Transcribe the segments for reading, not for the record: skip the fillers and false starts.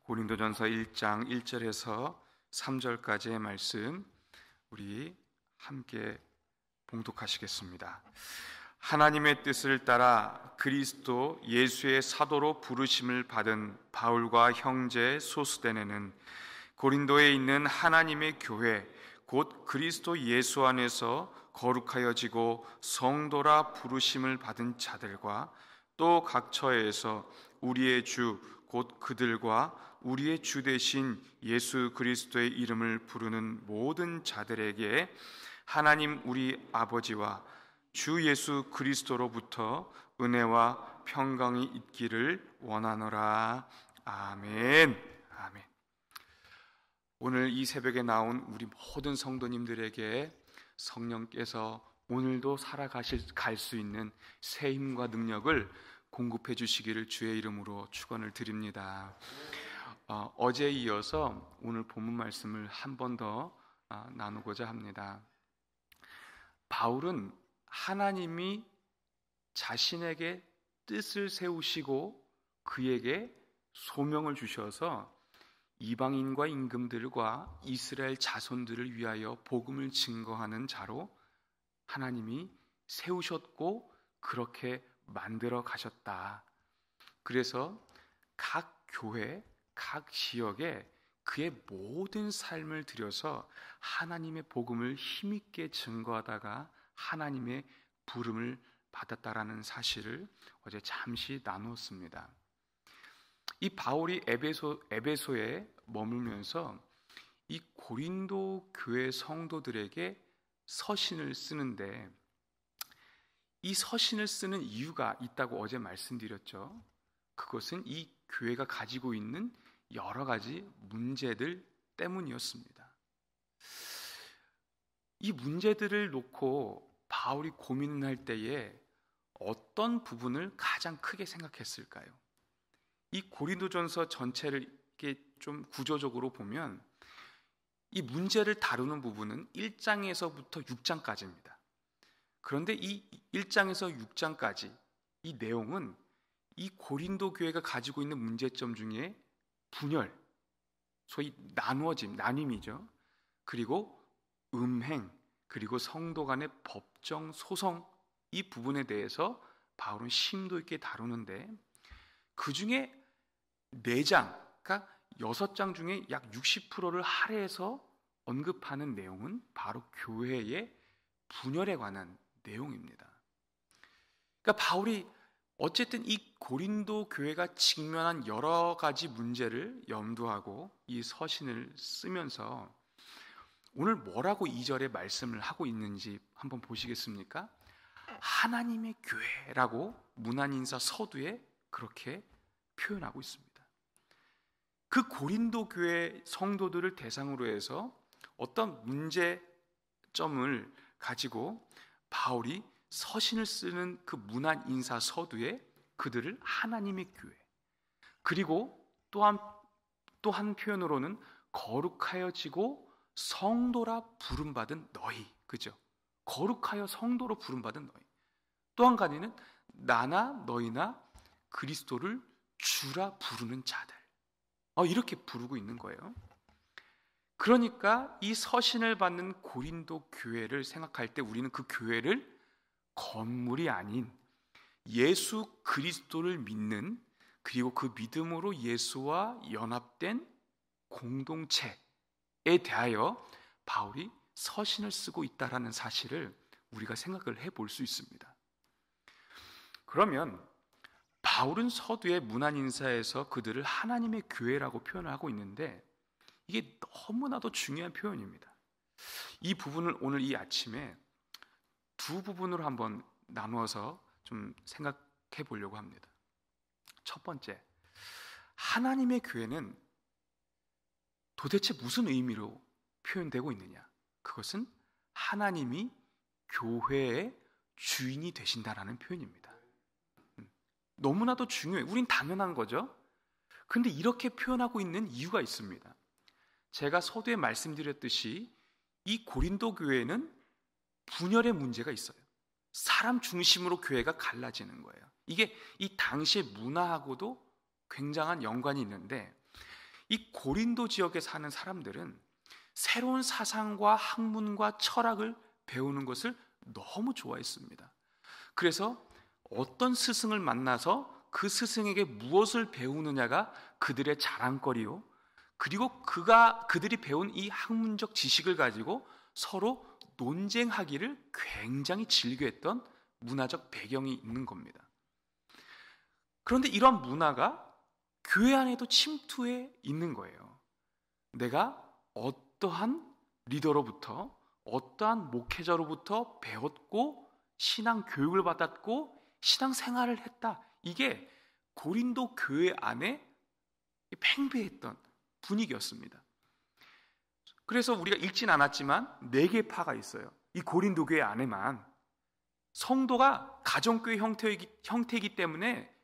고린도전서 1장 1절에서 3절까지의 말씀 우리 함께 봉독하시겠습니다. 하나님의 뜻을 따라 그리스도 예수의 사도로 부르심을 받은 바울과 형제 소스데네는 고린도에 있는 하나님의 교회 곧 그리스도 예수 안에서 거룩하여지고 성도라 부르심을 받은 자들과 또 각 처에서 우리의 주 곧 그들과 우리의 주 되신 예수 그리스도의 이름을 부르는 모든 자들에게 하나님 우리 아버지와 주 예수 그리스도로부터 은혜와 평강이 있기를 원하노라. 아멘. 아멘. 오늘 이 새벽에 나온 우리 모든 성도님들에게 성령께서 오늘도 갈 수 있는 새 힘과 능력을 공급해 주시기를 주의 이름으로 축원을 드립니다. 어제에 이어서 오늘 본문 말씀을 한 번 더 나누고자 합니다. 바울은 하나님이 자신에게 뜻을 세우시고 그에게 소명을 주셔서 이방인과 임금들과 이스라엘 자손들을 위하여 복음을 증거하는 자로 하나님이 세우셨고 그렇게 만들어 가셨다. 그래서 각 교회, 각 지역에 그의 모든 삶을 들여서 하나님의 복음을 힘있게 증거하다가 하나님의 부름을 받았다라는 사실을 어제 잠시 나누었습니다. 이 바울이 에베소에 머물면서 이 고린도 교회 성도들에게 서신을 쓰는데 이 서신을 쓰는 이유가 있다고 어제 말씀드렸죠. 그것은 이 교회가 가지고 있는 여러 가지 문제들 때문이었습니다. 이 문제들을 놓고 바울이 고민할 때에 어떤 부분을 가장 크게 생각했을까요? 이 고린도전서 전체를 이렇게 좀 구조적으로 보면 이 문제를 다루는 부분은 1장에서부터 6장까지입니다. 그런데 이 1장에서 6장까지 이 내용은 이 고린도 교회가 가지고 있는 문제점 중에 분열, 소위 나눔이죠. 그리고 음행, 그리고 성도 간의 법정 소송 이 부분에 대해서 바울은 심도 있게 다루는데 그 중에 4장, 그러니까 6장 중에 약 60%를 할애해서 언급하는 내용은 바로 교회의 분열에 관한 내용입니다. 그러니까 바울이 어쨌든 이 고린도 교회가 직면한 여러 가지 문제를 염두하고 이 서신을 쓰면서 오늘 뭐라고 2절에 말씀을 하고 있는지 한번 보시겠습니까? 하나님의 교회라고 문안인사 서두에 그렇게 표현하고 있습니다. 그 고린도 교회 성도들을 대상으로 해서 어떤 문제점을 가지고 바울이 서신을 쓰는 그 문안인사 서두에 그들을 하나님의 교회, 그리고 또 한 표현으로는 거룩하여지고 성도라 부름받은 너희, 그죠? 거룩하여 성도로 부름받은 너희. 또 한 가지는 나나 너희나 그리스도를 주라 부르는 자들. 이렇게 부르고 있는 거예요. 그러니까 이 서신을 받는 고린도 교회를 생각할 때 우리는 그 교회를 건물이 아닌 예수 그리스도를 믿는, 그리고 그 믿음으로 예수와 연합된 공동체에 대하여 바울이 서신을 쓰고 있다라는 사실을 우리가 생각을 해볼 수 있습니다. 그러면 바울은 서두에 문안인사에서 그들을 하나님의 교회라고 표현하고 있는데 이게 너무나도 중요한 표현입니다. 이 부분을 오늘 이 아침에 두 부분으로 한번 나누어서 좀 생각해 보려고 합니다. 첫 번째, 하나님의 교회는 도대체 무슨 의미로 표현되고 있느냐? 그것은 하나님이 교회의 주인이 되신다라는 표현입니다. 너무나도 중요해요. 우린 당연한 거죠. 그런데 이렇게 표현하고 있는 이유가 있습니다. 제가 서두에 말씀드렸듯이 이 고린도 교회는 분열의 문제가 있어요. 사람 중심으로 교회가 갈라지는 거예요. 이게 이 당시의 문화하고도 굉장한 연관이 있는데 이 고린도 지역에 사는 사람들은 새로운 사상과 학문과 철학을 배우는 것을 너무 좋아했습니다. 그래서 어떤 스승을 만나서 그 스승에게 무엇을 배우느냐가 그들의 자랑거리요, 그리고 그들이 배운 이 학문적 지식을 가지고 서로 논쟁하기를 굉장히 즐겨했던 문화적 배경이 있는 겁니다. 그런데 이런 문화가 교회 안에도 침투해 있는 거예요. 내가 어떠한 리더로부터, 어떠한 목회자로부터 배웠고 신앙 교육을 받았고 신앙 생활을 했다. 이게 고린도 교회 안에 팽배했던 분위기였습니다. 그래서 우리가 읽진 않았지만 4개의 파가 있어요. 이 고린도 교회 안에만 성도가 가정교회 형태이기 때문에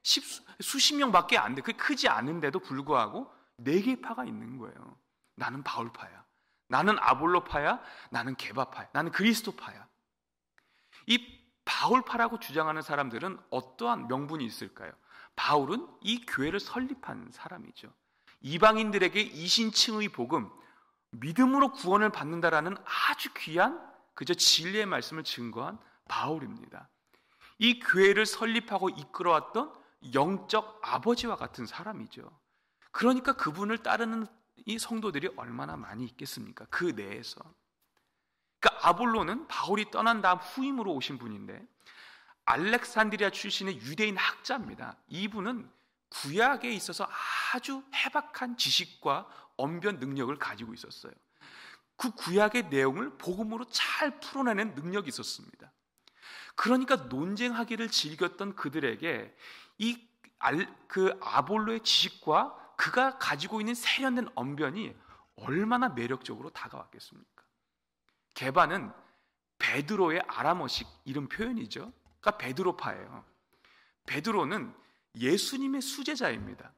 수십 명밖에 안 돼. 그게 크지 않은데도 불구하고 4개의 파가 있는 거예요. 나는 바울파야, 나는 아볼로파야, 나는 게바파야, 나는 그리스도파야. 이 바울파라고 주장하는 사람들은 어떠한 명분이 있을까요? 바울은 이 교회를 설립한 사람이죠. 이방인들에게 이신칭의 복음, 믿음으로 구원을 받는다라는 아주 귀한 그저 진리의 말씀을 증거한 바울입니다. 이 교회를 설립하고 이끌어왔던 영적 아버지와 같은 사람이죠. 그러니까 그분을 따르는 이 성도들이 얼마나 많이 있겠습니까? 그 내에서. 그러니까 아볼로는 바울이 떠난 다음 후임으로 오신 분인데 알렉산드리아 출신의 유대인 학자입니다. 이분은 구약에 있어서 아주 해박한 지식과 언변 능력을 가지고 있었어요. 그 구약의 내용을 복음으로 잘 풀어내는 능력이 있었습니다. 그러니까 논쟁하기를 즐겼던 그들에게 그 아볼로의 지식과 그가 가지고 있는 세련된 언변이 얼마나 매력적으로 다가왔겠습니까? 게바는 베드로의 아람어식 이름 표현이죠. 그러니까 베드로파예요. 베드로는 예수님의 수제자입니다.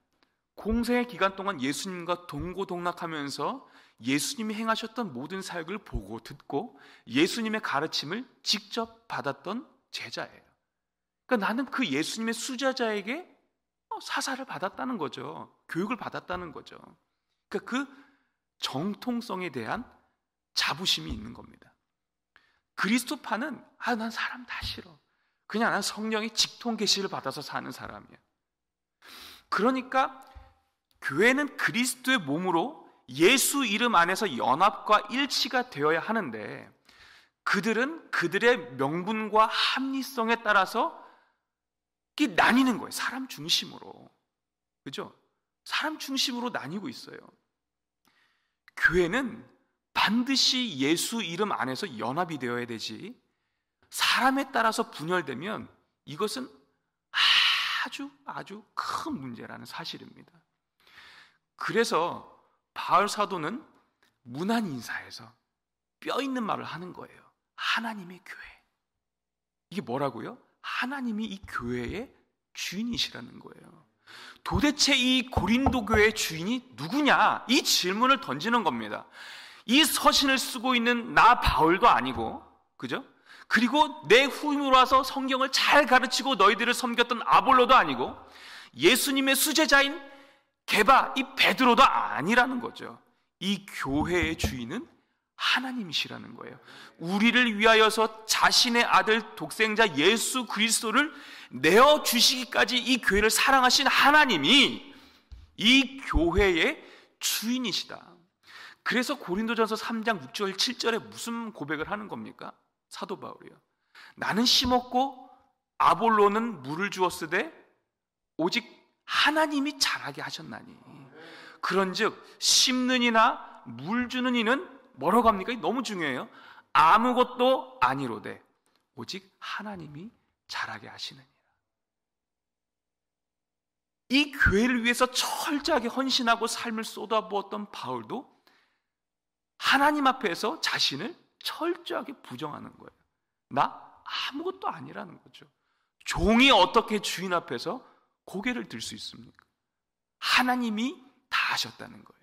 공생의 기간 동안 예수님과 동고동락하면서 예수님이 행하셨던 모든 사역을 보고 듣고 예수님의 가르침을 직접 받았던 제자예요. 그러니까 나는 그 예수님의 수제자에게 사사를 받았다는 거죠. 교육을 받았다는 거죠. 그러니까 그 정통성에 대한 자부심이 있는 겁니다. 그리스도파는 난 사람 다 싫어. 그냥 난 성령의 직통 계시를 받아서 사는 사람이야. 그러니까 교회는 그리스도의 몸으로 예수 이름 안에서 연합과 일치가 되어야 하는데 그들은 그들의 명분과 합리성에 따라서 나뉘는 거예요. 사람 중심으로. 그죠? 사람 중심으로 나뉘고 있어요. 교회는 반드시 예수 이름 안에서 연합이 되어야 되지 사람에 따라서 분열되면 이것은 아주 큰 문제라는 사실입니다. 그래서 바울 사도는 문안 인사에서 뼈 있는 말을 하는 거예요. 하나님의 교회. 이게 뭐라고요? 하나님이 이 교회의 주인이시라는 거예요. 도대체 이 고린도 교회의 주인이 누구냐? 이 질문을 던지는 겁니다. 이 서신을 쓰고 있는 나 바울도 아니고, 그죠? 그리고 내 후임으로 와서 성경을 잘 가르치고 너희들을 섬겼던 아볼로도 아니고 예수님의 수제자인 게바, 이 베드로도 아니라는 거죠. 이 교회의 주인은 하나님이시라는 거예요. 우리를 위하여서 자신의 아들 독생자 예수 그리스도를 내어주시기까지 이 교회를 사랑하신 하나님이 이 교회의 주인이시다. 그래서 고린도전서 3장 6절 7절에 무슨 고백을 하는 겁니까? 사도 바울이요. 나는 심었고 아볼로는 물을 주었으되 오직 하나님이 자라게 하셨나니. 그런즉 심는 이나 물 주는 이는 뭐라고 합니까? 너무 중요해요. 아무것도 아니로되 오직 하나님이 자라게 하시느니라. 이 교회를 위해서 철저하게 헌신하고 삶을 쏟아부었던 바울도 하나님 앞에서 자신을 철저하게 부정하는 거예요. 나 아무것도 아니라는 거죠. 종이 어떻게 주인 앞에서 고개를 들 수 있습니까? 하나님이 다 하셨다는 거예요.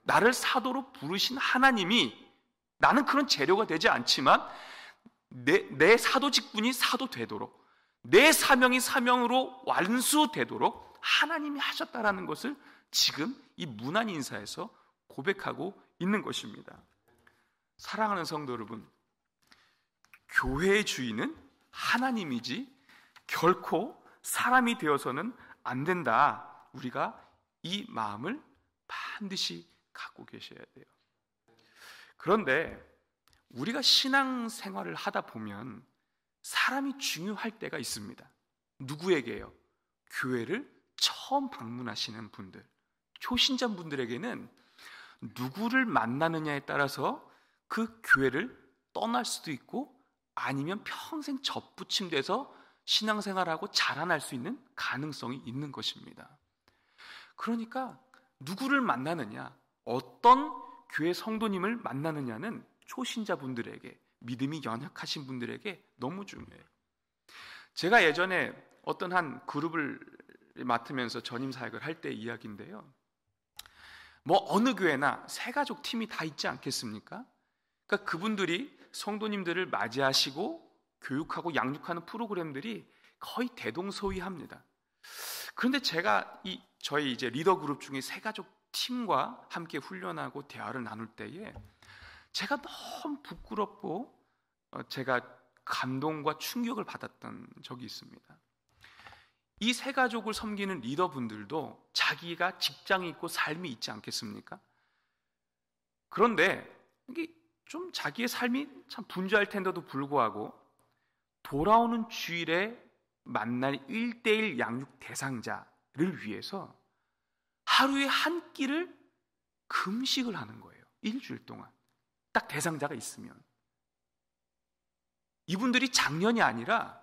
나를 사도로 부르신 하나님이, 나는 그런 재료가 되지 않지만 내 사도 직분이 사도 되도록, 내 사명이 사명으로 완수되도록 하나님이 하셨다라는 것을 지금 이 문안 인사에서 고백하고 있는 것입니다. 사랑하는 성도 여러분, 교회의 주인은 하나님이지 결코 사람이 되어서는 안 된다. 우리가 이 마음을 반드시 갖고 계셔야 돼요. 그런데 우리가 신앙생활을 하다 보면 사람이 중요할 때가 있습니다. 누구에게요? 교회를 처음 방문하시는 분들, 초신자분들에게는 누구를 만나느냐에 따라서 그 교회를 떠날 수도 있고 아니면 평생 접붙임돼서 신앙생활하고 자라날 수 있는 가능성이 있는 것입니다. 그러니까 누구를 만나느냐, 어떤 교회 성도님을 만나느냐는 초신자분들에게, 믿음이 연약하신 분들에게 너무 중요해요. 제가 예전에 어떤 한 그룹을 맡으면서 전임 사역을 할 때 이야기인데요. 뭐 어느 교회나 새가족 팀이 다 있지 않겠습니까? 그러니까 그분들이 성도님들을 맞이하시고 교육하고 양육하는 프로그램들이 거의 대동소이합니다. 그런데 제가 저희 이제 리더 그룹 중에 새가족 팀과 함께 훈련하고 대화를 나눌 때에 제가 너무 부끄럽고 제가 감동과 충격을 받았던 적이 있습니다. 이 새가족을 섬기는 리더분들도 자기가 직장이 있고 삶이 있지 않겠습니까? 그런데 이게 좀 자기의 삶이 참 분주할 텐데도 불구하고 돌아오는 주일에 만날 1:1 양육 대상자를 위해서 하루에 한 끼를 금식을 하는 거예요. 일주일 동안. 딱 대상자가 있으면. 이분들이 작년이 아니라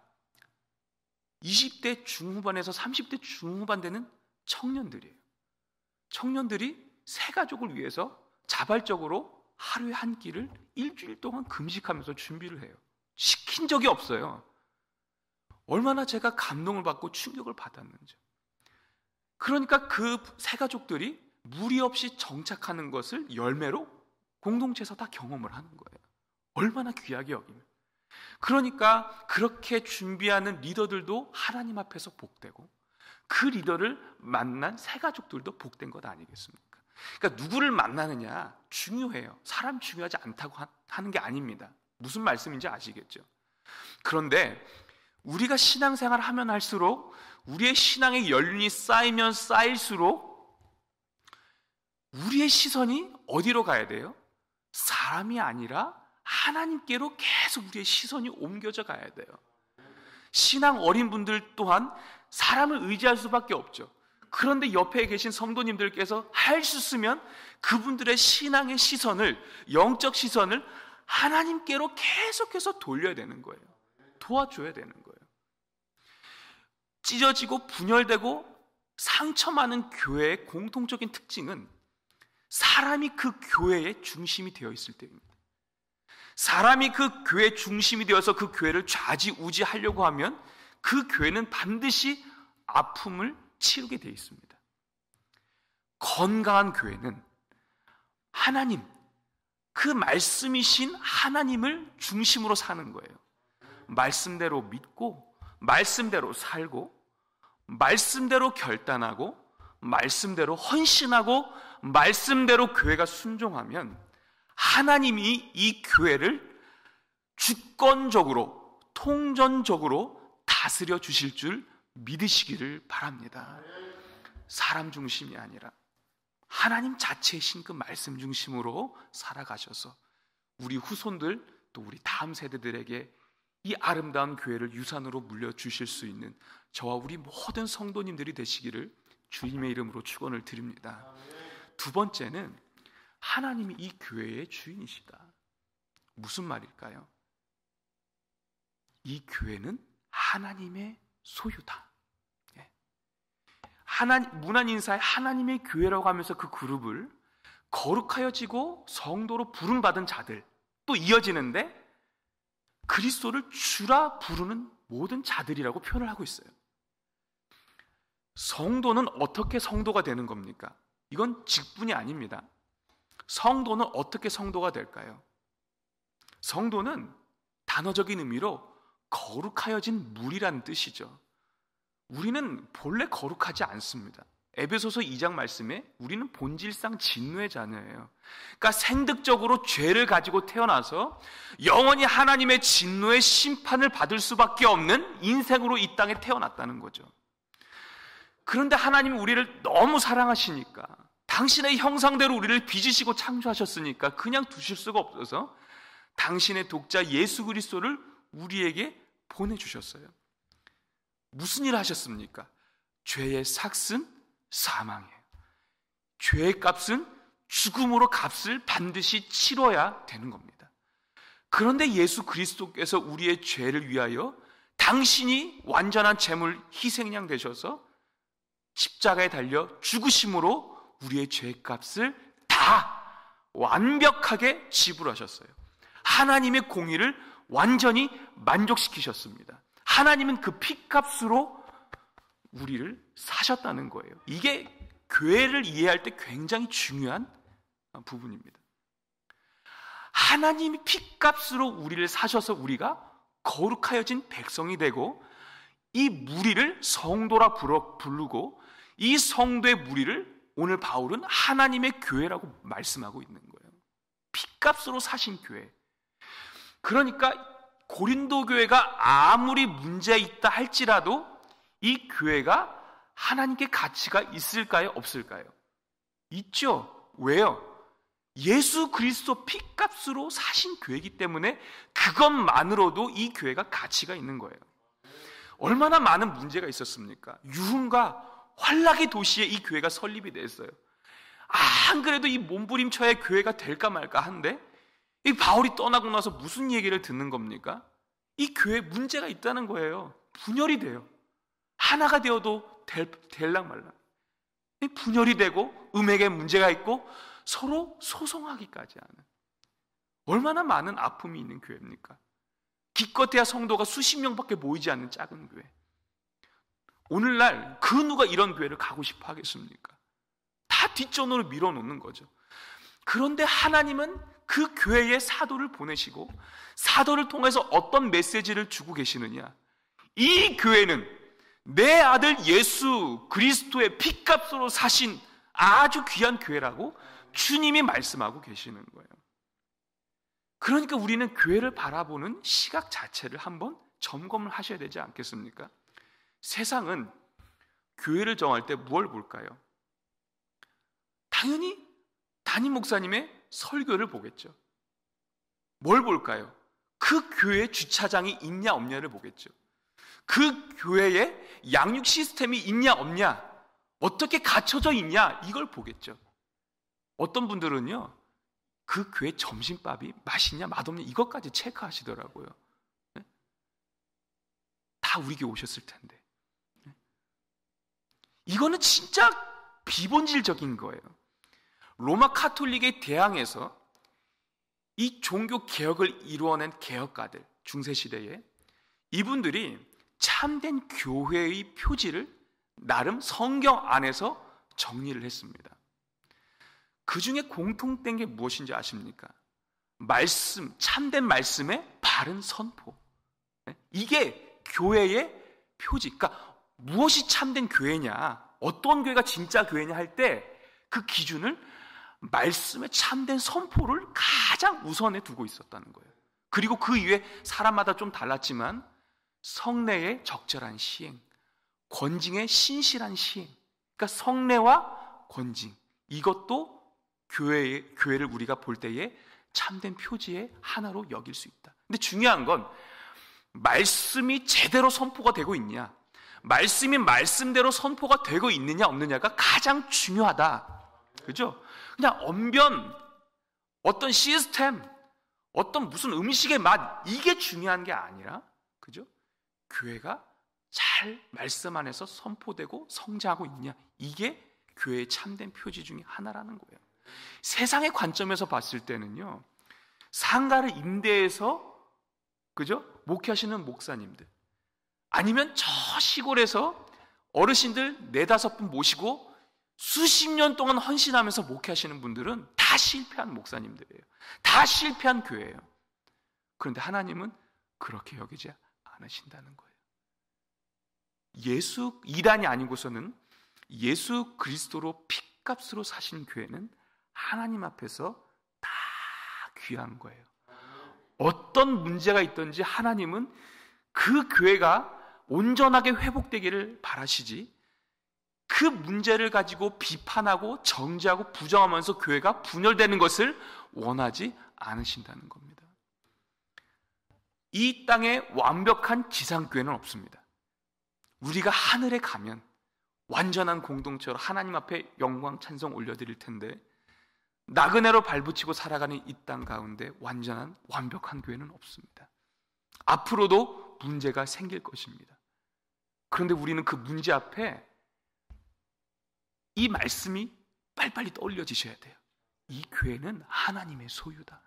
20대 중후반에서 30대 중후반 되는 청년들이에요. 청년들이 새 가족을 위해서 자발적으로 하루에 한 끼를 일주일 동안 금식하면서 준비를 해요. 시킨 적이 없어요. 얼마나 제가 감동을 받고 충격을 받았는지. 그러니까 그 새 가족들이 무리 없이 정착하는 것을 열매로 공동체에서 다 경험을 하는 거예요. 얼마나 귀하게 여기면. 그러니까 그렇게 준비하는 리더들도 하나님 앞에서 복되고 그 리더를 만난 새 가족들도 복된 것 아니겠습니까? 그러니까 누구를 만나느냐 중요해요. 사람 중요하지 않다고 하는 게 아닙니다. 무슨 말씀인지 아시겠죠? 그런데 우리가 신앙생활을 하면 할수록 우리의 신앙의 연륜이 쌓이면 쌓일수록 우리의 시선이 어디로 가야 돼요? 사람이 아니라 하나님께로 계속 우리의 시선이 옮겨져 가야 돼요. 신앙 어린 분들 또한 사람을 의지할 수밖에 없죠. 그런데 옆에 계신 성도님들께서 할 수 있으면 그분들의 신앙의 시선을, 영적 시선을 하나님께로 계속해서 돌려야 되는 거예요. 도와줘야 되는 거예요. 찢어지고 분열되고 상처 많은 교회의 공통적인 특징은 사람이 그 교회의 중심이 되어 있을 때입니다. 사람이 그 교회의 중심이 되어서 그 교회를 좌지우지하려고 하면 그 교회는 반드시 아픔을 치르게 되어 있습니다. 건강한 교회는 하나님, 그 말씀이신 하나님을 중심으로 사는 거예요. 말씀대로 믿고, 말씀대로 살고, 말씀대로 결단하고, 말씀대로 헌신하고, 말씀대로 교회가 순종하면 하나님이 이 교회를 주권적으로, 통전적으로 다스려 주실 줄 믿으시기를 바랍니다. 사람 중심이 아니라 하나님 자체이신 그 말씀 중심으로 살아가셔서 우리 후손들 또 우리 다음 세대들에게 이 아름다운 교회를 유산으로 물려주실 수 있는 저와 우리 모든 성도님들이 되시기를 주님의 이름으로 축원을 드립니다. 두 번째는 하나님이 이 교회의 주인이시다. 무슨 말일까요? 이 교회는 하나님의 소유다. 문안 인사에 하나님의 교회라고 하면서 그 그룹을 거룩하여지고 성도로 부름받은 자들, 또 이어지는데 그리스도를 주라 부르는 모든 자들이라고 표현을 하고 있어요. 성도는 어떻게 성도가 되는 겁니까? 이건 직분이 아닙니다. 성도는 어떻게 성도가 될까요? 성도는 단어적인 의미로 거룩하여진 물이라는 뜻이죠. 우리는 본래 거룩하지 않습니다. 에베소서 2장 말씀에 우리는 본질상 진노의 자녀예요. 그러니까 생득적으로 죄를 가지고 태어나서 영원히 하나님의 진노의 심판을 받을 수밖에 없는 인생으로 이 땅에 태어났다는 거죠. 그런데 하나님이 우리를 너무 사랑하시니까, 당신의 형상대로 우리를 빚으시고 창조하셨으니까 그냥 두실 수가 없어서 당신의 독자 예수 그리스도를 우리에게 보내주셨어요. 무슨 일을 하셨습니까? 죄의 삭은 사망이에요. 죄의 값은 죽음으로 값을 반드시 치러야 되는 겁니다. 그런데 예수 그리스도께서 우리의 죄를 위하여 당신이 완전한 제물 희생양 되셔서 십자가에 달려 죽으심으로 우리의 죄의 값을 다 완벽하게 지불하셨어요. 하나님의 공의를 완전히 만족시키셨습니다. 하나님은 그 피값으로 우리를 사셨다는 거예요. 이게 교회를 이해할 때 굉장히 중요한 부분입니다. 하나님이 피값으로 우리를 사셔서 우리가 거룩하여진 백성이 되고, 이 무리를 성도라 부르고, 이 성도의 무리를 오늘 바울은 하나님의 교회라고 말씀하고 있는 거예요. 피값으로 사신 교회. 그러니까 고린도 교회가 아무리 문제가 있다 할지라도 이 교회가 하나님께 가치가 있을까요? 없을까요? 있죠. 왜요? 예수 그리스도 피값으로 사신 교회이기 때문에 그것만으로도 이 교회가 가치가 있는 거예요. 얼마나 많은 문제가 있었습니까? 유흥과 환락의 도시에 이 교회가 설립이 됐어요. 안 그래도 이 몸부림쳐야 교회가 될까 말까 한데, 이 바울이 떠나고 나서 무슨 얘기를 듣는 겁니까? 이 교회에 문제가 있다는 거예요. 분열이 돼요. 하나가 되어도 될랑 말랑. 분열이 되고 음행에 문제가 있고 서로 소송하기까지 하는, 얼마나 많은 아픔이 있는 교회입니까? 기껏해야 성도가 수십 명밖에 모이지 않는 작은 교회. 오늘날 그 누가 이런 교회를 가고 싶어 하겠습니까? 다 뒷전으로 밀어놓는 거죠. 그런데 하나님은 그 교회에 사도를 보내시고, 사도를 통해서 어떤 메시지를 주고 계시느냐? 이 교회는 내 아들 예수 그리스도의 피값으로 사신 아주 귀한 교회라고 주님이 말씀하고 계시는 거예요. 그러니까 우리는 교회를 바라보는 시각 자체를 한번 점검을 하셔야 되지 않겠습니까? 세상은 교회를 정할 때 뭘 볼까요? 당연히 담임 목사님의 설교를 보겠죠. 뭘 볼까요? 그 교회에 주차장이 있냐 없냐를 보겠죠. 그 교회에 양육 시스템이 있냐 없냐, 어떻게 갖춰져 있냐, 이걸 보겠죠. 어떤 분들은요, 그 교회 점심밥이 맛있냐 맛없냐 이것까지 체크하시더라고요. 다 우리 교회 오셨을 텐데. 이거는 진짜 비본질적인 거예요. 로마 카톨릭에 대항해서 이 종교 개혁을 이루어낸 개혁가들, 중세시대에 이분들이 참된 교회의 표지를 나름 성경 안에서 정리를 했습니다. 그 중에 공통된 게 무엇인지 아십니까? 말씀, 참된 말씀의 바른 선포. 이게 교회의 표지. 그러니까 무엇이 참된 교회냐, 어떤 교회가 진짜 교회냐 할 때 그 기준을 말씀의 참된 선포를 가장 우선에 두고 있었다는 거예요. 그리고 그 이후에 사람마다 좀 달랐지만 성례의 적절한 시행, 권징의 신실한 시행, 그러니까 성례와 권징, 이것도 교회를 우리가 볼 때에 참된 표지의 하나로 여길 수 있다. 근데 중요한 건 말씀이 제대로 선포가 되고 있냐, 말씀이 말씀대로 선포가 되고 있느냐 없느냐가 가장 중요하다. 그죠? 그냥 언변, 어떤 시스템, 어떤 무슨 음식의 맛, 이게 중요한 게 아니라, 그죠? 교회가 잘 말씀 안에서 선포되고 성장하고 있냐, 이게 교회의 참된 표지 중에 하나라는 거예요. 세상의 관점에서 봤을 때는요, 상가를 임대해서, 그죠? 목회하시는 목사님들, 아니면 저 시골에서 어르신들 4-5분 모시고 수십 년 동안 헌신하면서 목회하시는 분들은 다 실패한 목사님들이에요. 다 실패한 교회예요. 그런데 하나님은 그렇게 여기지 않으신다는 거예요. 예수 이단이 아니고서는 예수 그리스도로 핏값으로 사신 교회는 하나님 앞에서 다 귀한 거예요. 어떤 문제가 있든지 하나님은 그 교회가 온전하게 회복되기를 바라시지, 그 문제를 가지고 비판하고 정죄하고 부정하면서 교회가 분열되는 것을 원하지 않으신다는 겁니다. 이 땅에 완벽한 지상교회는 없습니다. 우리가 하늘에 가면 완전한 공동체로 하나님 앞에 영광 찬송 올려드릴 텐데, 나그네로 발붙이고 살아가는 이 땅 가운데 완벽한 교회는 없습니다. 앞으로도 문제가 생길 것입니다. 그런데 우리는 그 문제 앞에 이 말씀이 빨리빨리 떠올려지셔야 돼요. 이 교회는 하나님의 소유다.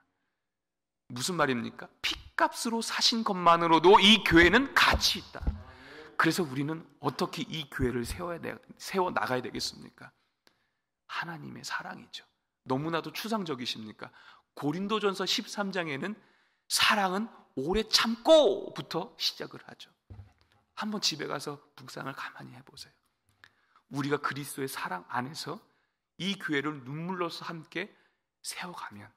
무슨 말입니까? 핏값으로 사신 것만으로도 이 교회는 가치 있다. 그래서 우리는 어떻게 이 교회를 세워 나가야 되겠습니까? 하나님의 사랑이죠. 너무나도 추상적이십니까? 고린도전서 13장에는 사랑은 오래 참고부터 시작을 하죠. 한번 집에 가서 묵상을 가만히 해보세요. 우리가 그리스도의 사랑 안에서 이 교회를 눈물로서 함께 세워가면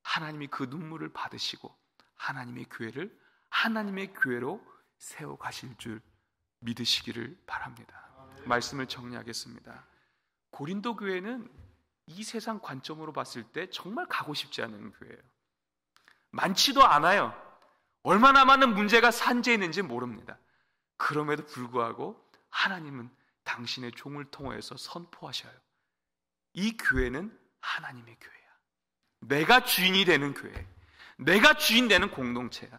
하나님이 그 눈물을 받으시고 하나님의 교회를 하나님의 교회로 세워가실 줄 믿으시기를 바랍니다. 말씀을 정리하겠습니다. 고린도 교회는 이 세상 관점으로 봤을 때 정말 가고 싶지 않은 교회예요. 많지도 않아요. 얼마나 많은 문제가 산재해 있는지 모릅니다. 그럼에도 불구하고 하나님은 당신의 종을 통해서 선포하셔요. 이 교회는 하나님의 교회야. 내가 주인이 되는 교회, 내가 주인 되는 공동체야.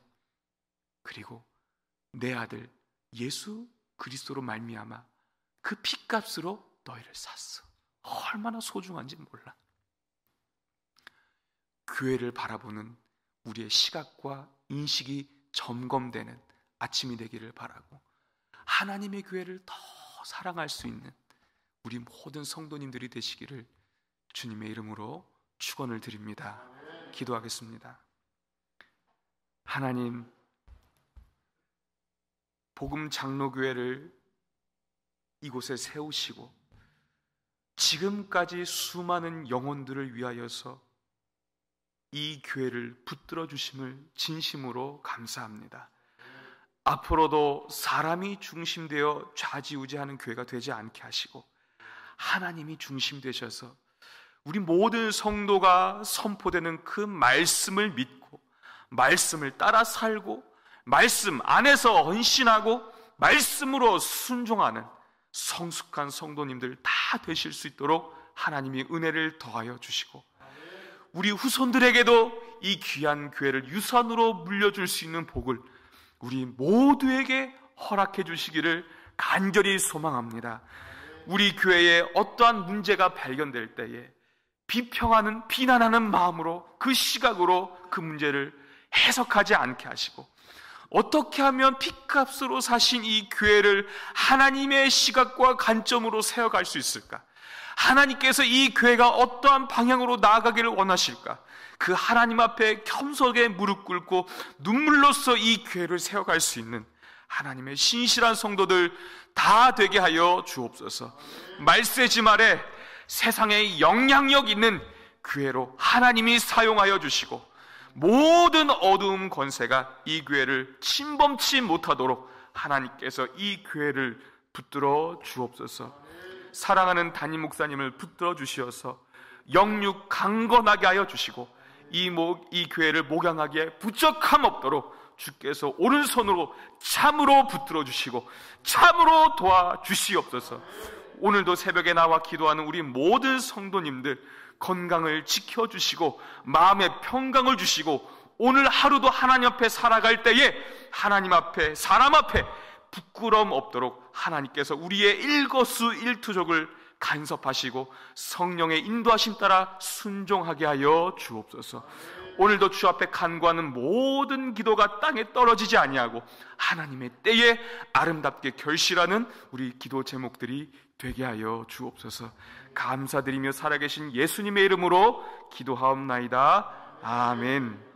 그리고 내 아들 예수 그리스도로 말미암아 그 핏값으로 너희를 샀어. 얼마나 소중한지 몰라. 교회를 바라보는 우리의 시각과 인식이 점검되는 아침이 되기를 바라고, 하나님의 교회를 더 사랑할 수 있는 우리 모든 성도님들이 되시기를 주님의 이름으로 축원을 드립니다. 기도하겠습니다. 하나님, 복음 장로교회를 이곳에 세우시고 지금까지 수많은 영혼들을 위하여서 이 교회를 붙들어 주심을 진심으로 감사합니다. 앞으로도 사람이 중심되어 좌지우지하는 교회가 되지 않게 하시고 하나님이 중심 되셔서 우리 모든 성도가 선포되는 그 말씀을 믿고 말씀을 따라 살고 말씀 안에서 헌신하고 말씀으로 순종하는 성숙한 성도님들 다 되실 수 있도록 하나님이 은혜를 더하여 주시고 우리 후손들에게도 이 귀한 교회를 유산으로 물려줄 수 있는 복을 우리 모두에게 허락해 주시기를 간절히 소망합니다. 우리 교회에 어떠한 문제가 발견될 때에 비평하는, 비난하는 마음으로 그 시각으로 그 문제를 해석하지 않게 하시고 어떻게 하면 핏값으로 사신 이 교회를 하나님의 시각과 관점으로 세워갈 수 있을까? 하나님께서 이 교회가 어떠한 방향으로 나아가기를 원하실까? 그 하나님 앞에 겸손하게 무릎 꿇고 눈물로써 이 교회를 세워갈 수 있는 하나님의 신실한 성도들 다 되게 하여 주옵소서. 말세지 아래 세상에 영향력 있는 교회로 하나님이 사용하여 주시고 모든 어두움 권세가 이 교회를 침범치 못하도록 하나님께서 이 교회를 붙들어 주옵소서. 사랑하는 담임 목사님을 붙들어 주시어서 영육 강건하게 하여 주시고 이 교회를 목양하기에 부족함 없도록 주께서 오른손으로 참으로 붙들어 주시고 참으로 도와주시옵소서. 오늘도 새벽에 나와 기도하는 우리 모든 성도님들 건강을 지켜주시고 마음의 평강을 주시고 오늘 하루도 하나님 앞에 살아갈 때에 하나님 앞에 사람 앞에 부끄러움 없도록 하나님께서 우리의 일거수일투족을 간섭하시고 성령의 인도하심 따라 순종하게 하여 주옵소서. 오늘도 주 앞에 간구하는 모든 기도가 땅에 떨어지지 아니하고 하나님의 때에 아름답게 결실하는 우리 기도 제목들이 되게 하여 주옵소서. 감사드리며 살아계신 예수님의 이름으로 기도하옵나이다. 아멘.